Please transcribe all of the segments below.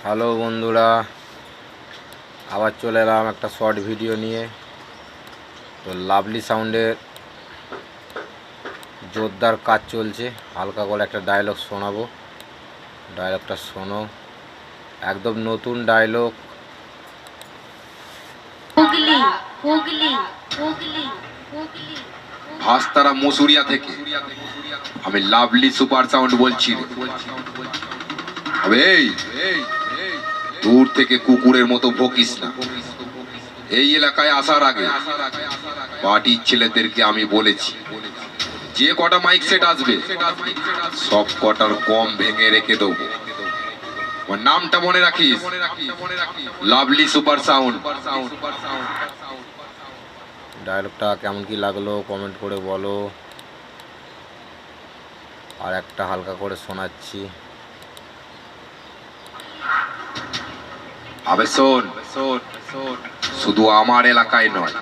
Hello বন্ধুরা, আবার চলে এলাম একটা শর্ট ভিডিও নিয়ে। তো লাভলি সাউন্ডের জোরদার কাজ চলছে। হালকা করে একটা ডায়লগ শোনাবো, ডায়লগটা শোনো। একদম নতুন ডায়লগ। ভাস্তারা মসুরিয়া থেকে আমি লাভলি সুপার সাউন্ড বলছি। দূর থেকে কুকুরের মতো ভোকিস না। এই এলাকায় আসার আগে পার্টির ছেলেদেরকে আমি বলেছি, যে কটা মাইক সেট আসবে সব কটার কম ভেঙে রেখে দেবো। আমার নামটা মনে রাখিস, লাভলি সুপার সাউন্ড। ডায়লগটা কেমন কি লাগলো কমেন্ট করে বলো। আর একটা হালকা করে শোনাচ্ছি। আবে শোন, শুধু আমার এলাকায় নয়,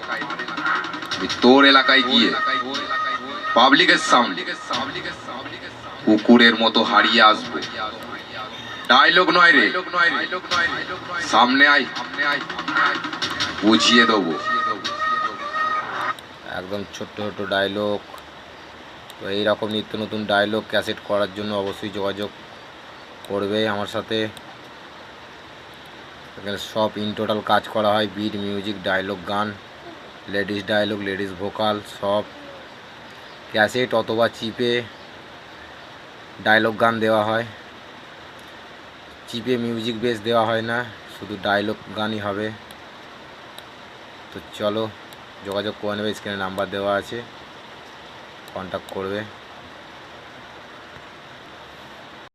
আমি তোর এলাকায় গিয়ে পাবলিকের সামনে কুকুরের মতো হারিয়ে আসবো। ডায়লগ নয় রে, সামনে আয়, বুঝিয়ে দেবো। একদম ছোট্ট ছোট্ট ডায়লগ। তো এইরকম নিত্য নতুন ডায়লগ ক্যাসেট করার জন্য অবশ্যই যোগাযোগ করবে আমার সাথে। এখানে সব ইন টোটাল কাজ করা হয়, বিট, মিউজিক, ডায়লগ, গান, লেডিস ডায়লগ, লেডিস ভোকাল, সব ক্যাসেট অথবা চিপে ডায়লগ গান দেওয়া হয়। চিপে মিউজিক বেস দেওয়া হয় না, শুধু ডায়লগ গানই হবে। তো চলো যোগাযোগ করে নেবে, স্ক্রিনে নাম্বার দেওয়া আছে, কন্ট্যাক্ট করবে।